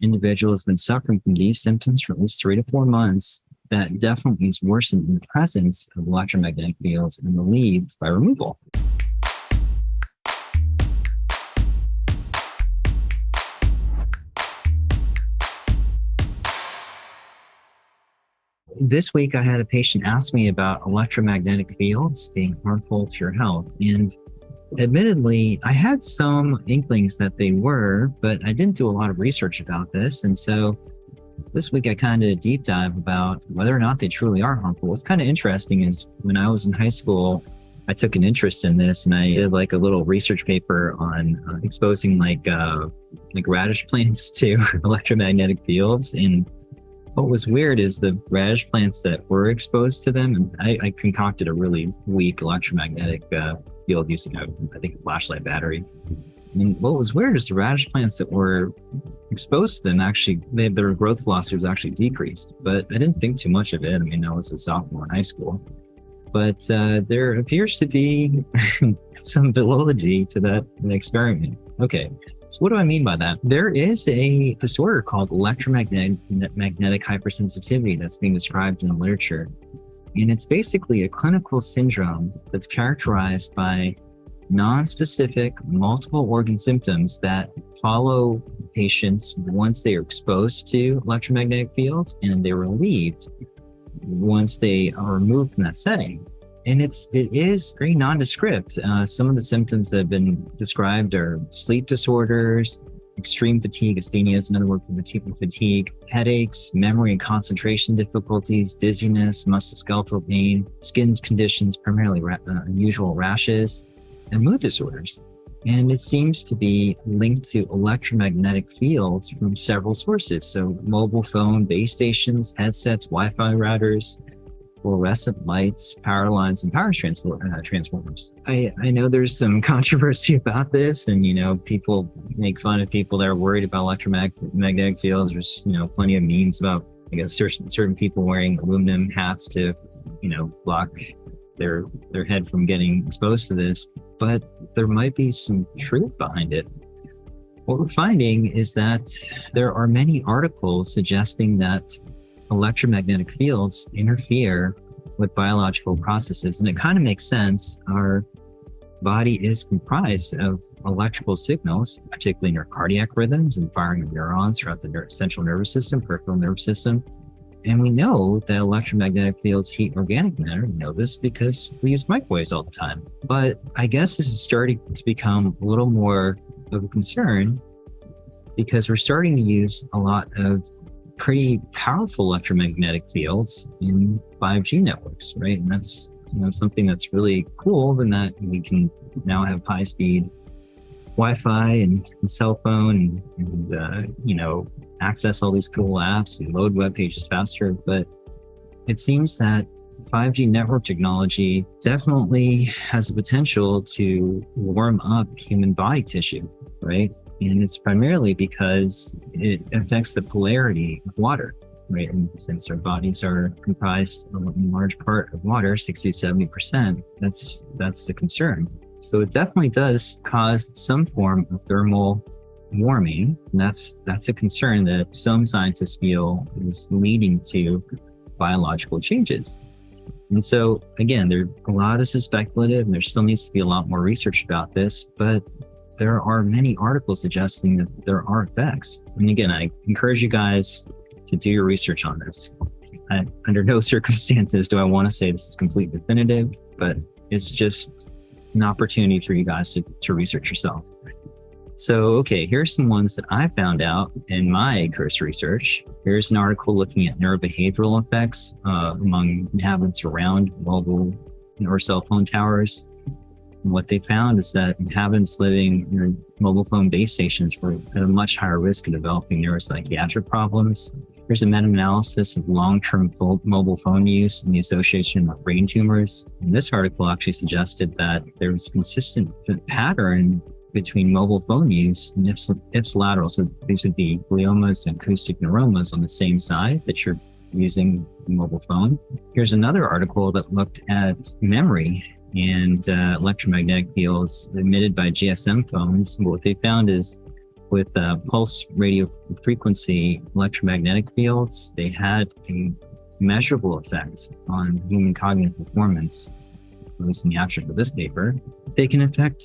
individual has been suffering from these symptoms for at least 3 to 4 months, that definitely is worsened in the presence of electromagnetic fields and relieved by removal. This week, I had a patient ask me about electromagnetic fields being harmful to your health. And admittedly, I had some inklings that they were, but I didn't do a lot of research about this. And so this week, I kind of deep dive about whether or not they truly are harmful. What's kind of interesting is when I was in high school, I took an interest in this and I did like a little research paper on exposing like radish plants to electromagnetic fields. And what was weird is the radish plants that were exposed to them, and I concocted a really weak electromagnetic field using I think a flashlight battery. And what was weird is the radish plants that were exposed to them, actually, their growth velocity was actually decreased. But I didn't think too much of it. I mean, I was a sophomore in high school. But there appears to be some validity to that experiment. Okay, so what do I mean by that? There is a disorder called electromagnetic hypersensitivity that's being described in the literature. And it's basically a clinical syndrome that's characterized by non-specific multiple organ symptoms that follow patients once they are exposed to electromagnetic fields, and they're relieved once they are removed from that setting. And it is very nondescript. Some of the symptoms that have been described are sleep disorders, extreme fatigue, asthenia is another word for fatigue, headaches, memory and concentration difficulties, dizziness, musculoskeletal pain, skin conditions, primarily unusual rashes, and mood disorders. And it seems to be linked to electromagnetic fields from several sources. So mobile phone, base stations, headsets, Wi-Fi routers, fluorescent lights, power lines, and power transformers. I know there's some controversy about this, and people make fun of people that are worried about electromagnetic fields. There's plenty of memes about, I guess, certain people wearing aluminum hats to block their head from getting exposed to this, but there might be some truth behind it. What we're finding is that there are many articles suggesting that electromagnetic fields interfere with biological processes, and it kind of makes sense. Our body is comprised of electrical signals, particularly in our cardiac rhythms and firing of neurons throughout the central nervous system, peripheral nervous system. And we know that electromagnetic fields heat organic matter. We know this because we use microwaves all the time. But I guess this is starting to become a little more of a concern because we're starting to use a lot of pretty powerful electromagnetic fields in 5G networks, right? And that's something that's really cool, in that we can now have high-speed Wi-Fi and cell phone and access all these cool apps and load web pages faster. But it seems that 5G network technology definitely has the potential to warm up human body tissue, right? And it's primarily because it affects the polarity of water, right? And since our bodies are comprised in large part of water, 60-70%, that's the concern. So it definitely does cause some form of thermal warming. And that's a concern that some scientists feel is leading to biological changes. And so again, a lot of this is speculative, and there still needs to be a lot more research about this, but there are many articles suggesting that there are effects. And again, I encourage you guys to do your research on this. Under no circumstances do I want to say this is completely definitive, but it's just an opportunity for you guys to research yourself. So, okay, here's some ones that I found out in my cursory research. Here's an article looking at neurobehavioral effects among inhabitants around mobile or cell phone towers. And what they found is that inhabitants living near mobile phone base stations were at a much higher risk of developing neuropsychiatric problems. There's a meta-analysis of long-term mobile phone use and the association with brain tumors. And this article actually suggested that there was a consistent pattern between mobile phone use and ipsilateral. So these would be gliomas and acoustic neuromas on the same side that you're using the mobile phone. Here's another article that looked at memory and electromagnetic fields emitted by GSM phones. And what they found is with pulse radio frequency electromagnetic fields, they had a measurable effect on human cognitive performance, at least in the abstract of this paper. They can affect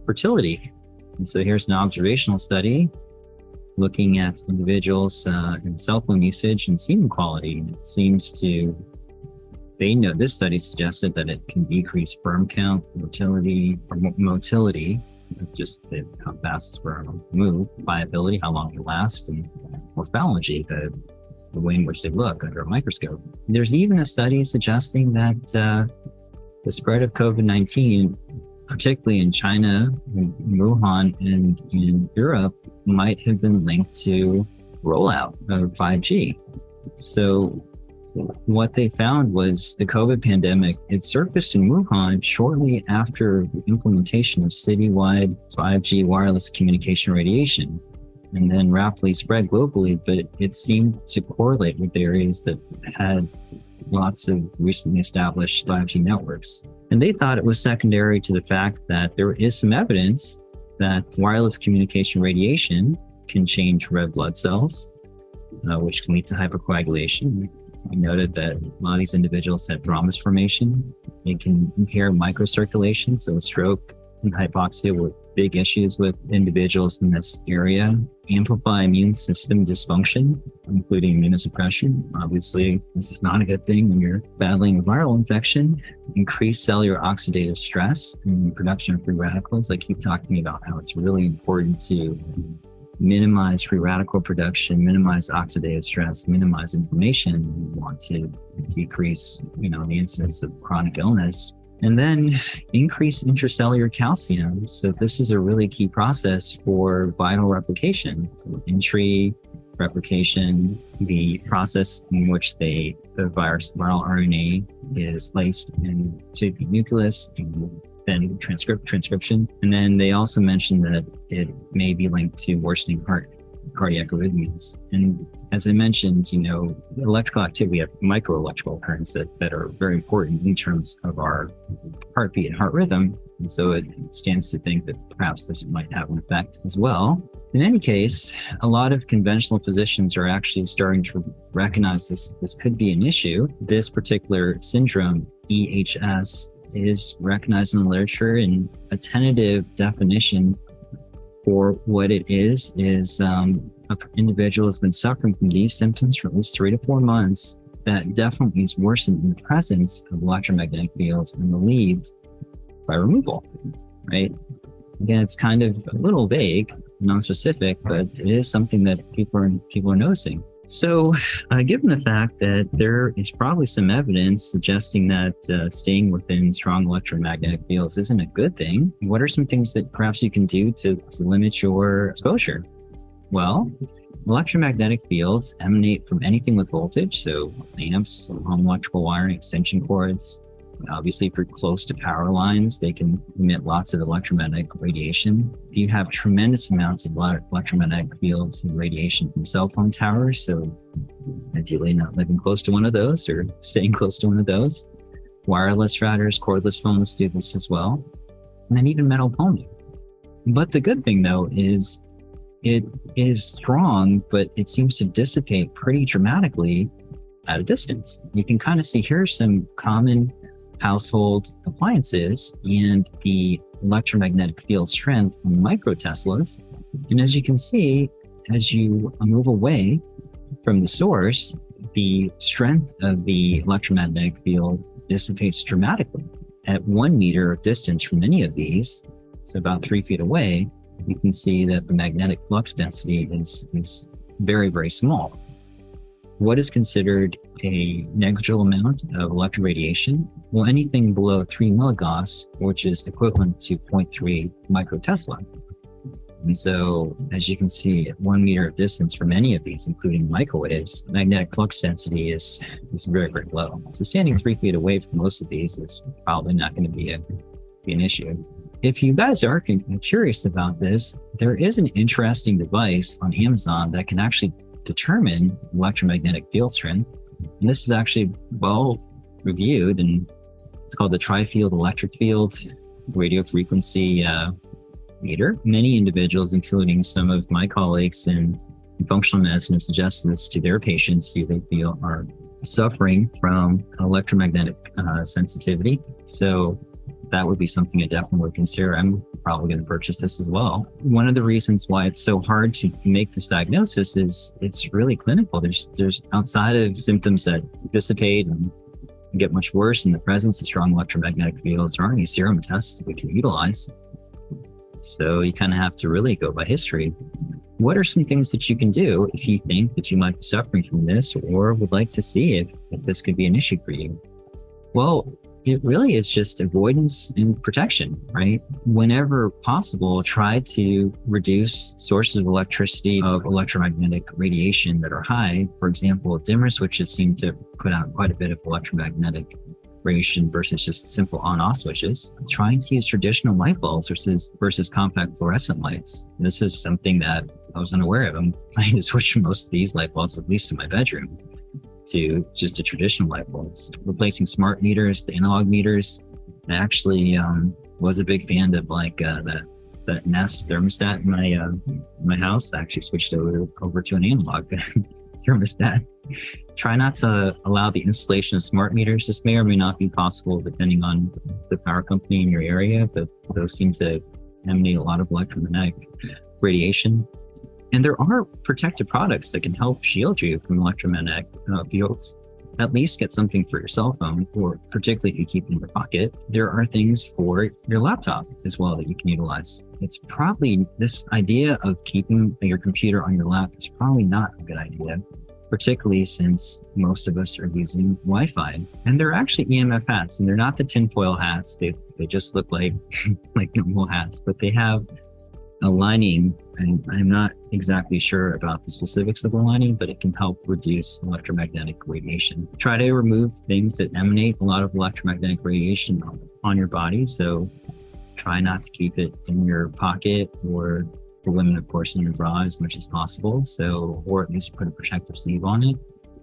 fertility. And so here's an observational study looking at individuals in cell phone usage and semen quality. And it seems to, this study suggested that it can decrease sperm count, motility, just how fast sperm move, viability, how long they last, and morphology, the way in which they look under a microscope. There's even a study suggesting that the spread of COVID-19, particularly in China, in Wuhan, and in Europe, might have been linked to rollout of 5G. So what they found was the COVID pandemic, it surfaced in Wuhan shortly after the implementation of citywide 5G wireless communication radiation, and then rapidly spread globally, but it seemed to correlate with areas that had lots of recently established 5G networks. And they thought it was secondary to the fact that there is some evidence that wireless communication radiation can change red blood cells, which can lead to hypercoagulation. We noted that a lot of these individuals had thrombus formation. It can impair microcirculation, so a stroke and hypoxia were big issues with individuals in this area. Amplify immune system dysfunction, including immunosuppression. Obviously, this is not a good thing when you're battling a viral infection. Increase cellular oxidative stress and production of free radicals. I keep talking about how it's really important to minimize free radical production, minimize oxidative stress, minimize inflammation. We want to decrease, the incidence of chronic illness. And then increase intracellular calcium. So this is a really key process for viral replication. So entry, replication, the process in which the viral RNA is laced into the nucleus, and then transcription. And then they also mentioned that it may be linked to worsening cardiac arrhythmias. And as I mentioned, electrical activity, we have microelectrical currents that are very important in terms of our heartbeat and heart rhythm. And so it stands to think that perhaps this might have an effect as well. In any case, a lot of conventional physicians are actually starting to recognize this could be an issue. This particular syndrome, EHS, is recognized in the literature, and a tentative definition for what it is an individual has been suffering from these symptoms for at least 3 to 4 months that definitely is worsened in the presence of electromagnetic fields and relieved by removal, right? Again, it's kind of a little vague, non-specific, but it is something that people are noticing. So given the fact that there is probably some evidence suggesting that staying within strong electromagnetic fields isn't a good thing, what are some things that perhaps you can do to limit your exposure? Well, electromagnetic fields emanate from anything with voltage, so lamps, home electrical wiring, extension cords. Obviously, if you're close to power lines, they can emit lots of electromagnetic radiation. You have tremendous amounts of electromagnetic fields and radiation from cell phone towers, so ideally not living close to one of those or staying close to one of those. Wireless routers, cordless phones do this as well, and then even metal phoning. But the good thing, though, is it is strong, but it seems to dissipate pretty dramatically at a distance. You can kind of see here some common household appliances and the electromagnetic field strength in microteslas. And as you can see, as you move away from the source, the strength of the electromagnetic field dissipates dramatically. At 1 meter of distance from any of these, so about 3 feet away, you can see that the magnetic flux density is very, very small. What is considered a negligible amount of electroradiation? Well, anything below 3 milligauss, which is equivalent to 0.3 microtesla. And so, as you can see, at 1 meter of distance from any of these, including microwaves, magnetic flux density is very, very low. So standing 3 feet away from most of these is probably not going to be an issue. If you guys are curious about this, there is an interesting device on Amazon that can actually determine electromagnetic field strength. And this is actually well reviewed, and it's called the Tri-Field Electric Field Radio Frequency meter. Many individuals, including some of my colleagues in functional medicine, have suggested this to their patients who they feel are suffering from electromagnetic sensitivity. So that would be something I definitely would consider. I'm probably going to purchase this as well. One of the reasons why it's so hard to make this diagnosis is it's really clinical. There's outside of symptoms that dissipate and get much worse in the presence of strong electromagnetic fields, there aren't any serum tests we can utilize. So you kind of have to really go by history. What are some things that you can do if you think that you might be suffering from this or would like to see if this could be an issue for you? Well, it really is just avoidance and protection, right? Whenever possible, try to reduce sources of electricity of electromagnetic radiation that are high. For example, dimmer switches seem to put out quite a bit of electromagnetic radiation versus just simple on-off switches. Trying to use traditional light bulbs versus compact fluorescent lights. This is something that I was unaware of. I'm planning to switch most of these light bulbs, at least in my bedroom, to just a traditional light bulbs. Replacing smart meters, the analog meters. I actually was a big fan of that Nest thermostat in my house. I actually switched over to an analog thermostat. Try not to allow the installation of smart meters. This may or may not be possible depending on the power company in your area, but those seem to emanate a lot of electromagnetic radiation. And there are protective products that can help shield you from electromagnetic fields. At least get something for your cell phone, or particularly if you keep it in your pocket. There are things for your laptop as well that you can utilize. It's probably, this idea of keeping your computer on your lap is probably not a good idea, particularly since most of us are using Wi-Fi. And they're actually EMF hats, and they're not the tinfoil hats. They just look like like normal hats, but they have a lining, and I'm not exactly sure about the specifics of the lining, but it can help reduce electromagnetic radiation. Try to remove things that emanate a lot of electromagnetic radiation on your body. So try not to keep it in your pocket, or for women, of course, in your bra as much as possible. So, or at least put a protective sleeve on it.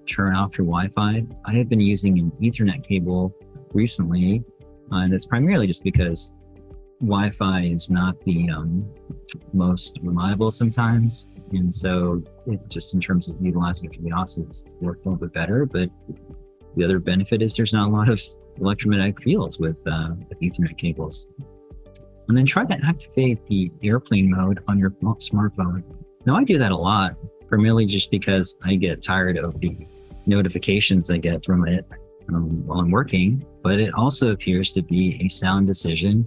Turn off your Wi-Fi. I have been using an Ethernet cable recently, and it's primarily just because Wi-Fi is not the most reliable sometimes, and so just in terms of utilizing it for the office, it's worked a little bit better. But the other benefit is there's not a lot of electromagnetic fields with Ethernet cables. And then try to activate the airplane mode on your smartphone. Now, I do that a lot, primarily just because I get tired of the notifications I get from it while I'm working, but it also appears to be a sound decision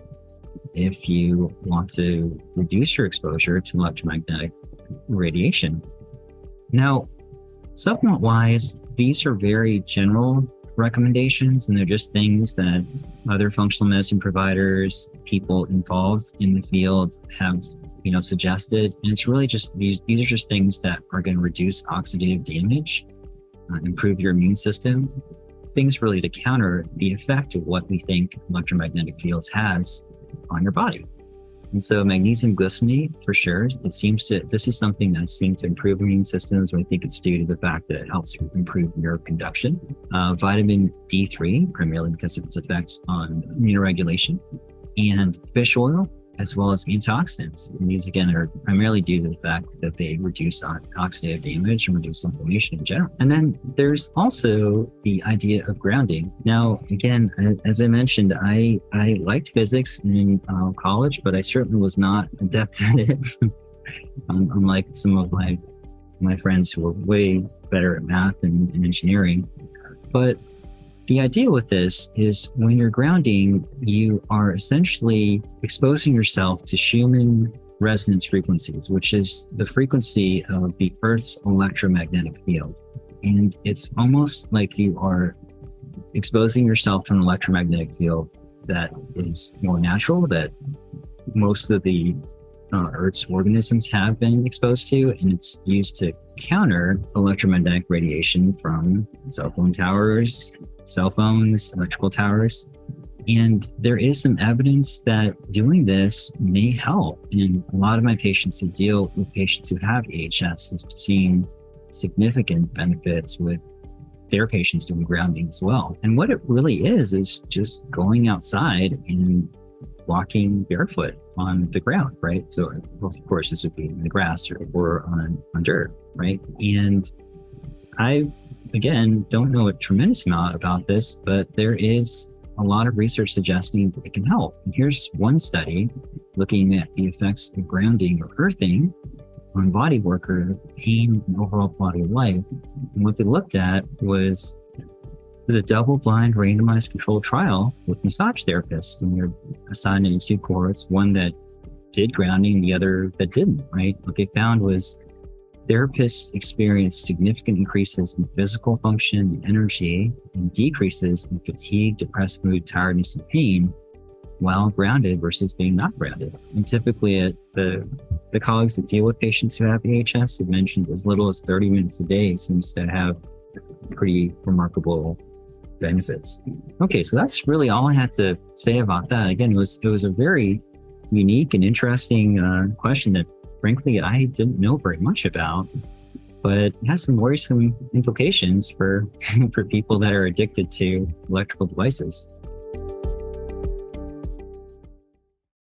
if you want to reduce your exposure to electromagnetic radiation. Now, supplement-wise, these are very general recommendations, and they're just things that other functional medicine providers, people involved in the field have, suggested. And it's really just these are just things that are going to reduce oxidative damage, improve your immune system, things really to counter the effect of what we think electromagnetic fields has on your body. And so magnesium glycinate, for sure, this is something that seems to improve immune systems, and I think it's due to the fact that it helps improve nerve conduction. Vitamin D3, primarily because of its effects on immunoregulation, and fish oil, as well as antioxidants. And these, again, are primarily due to the fact that they reduce oxidative damage and reduce inflammation in general. And then there's also the idea of grounding. Now, again, as I mentioned, I liked physics in college, but I certainly was not adept at it, unlike some of my friends who were way better at math and engineering. But the idea with this is when you're grounding, you are essentially exposing yourself to Schumann resonance frequencies, which is the frequency of the Earth's electromagnetic field. And it's almost like you are exposing yourself to an electromagnetic field that is more natural, that most of the Earth's organisms have been exposed to, and it's used to counter electromagnetic radiation from cell phone towers, cell phones, electrical towers. And there is some evidence that doing this may help. And a lot of my patients who deal with patients who have EHS have seen significant benefits with their patients doing grounding as well. And what it really is just going outside and walking barefoot on the ground, right? So, well, of course, this would be in the grass or on dirt, right? And I, again, don't know a tremendous amount about this, but there is a lot of research suggesting that it can help. And here's one study looking at the effects of grounding or earthing on body worker pain and overall quality of life. And what they looked at was a double-blind randomized controlled trial with massage therapists, and they're assigned into two cohorts, one that did grounding, the other that didn't, right? What they found was therapists experienced significant increases in physical function and energy and decreases in fatigue, depressed mood, tiredness, and pain while grounded versus being not grounded. And typically the colleagues that deal with patients who have AHS have mentioned as little as 30 minutes a day seems to have pretty remarkable benefits. Okay, so that's really all I had to say about that. Again, it was a very unique and interesting question that frankly I didn't know very much about, but it has some worrisome implications for for people that are addicted to electrical devices.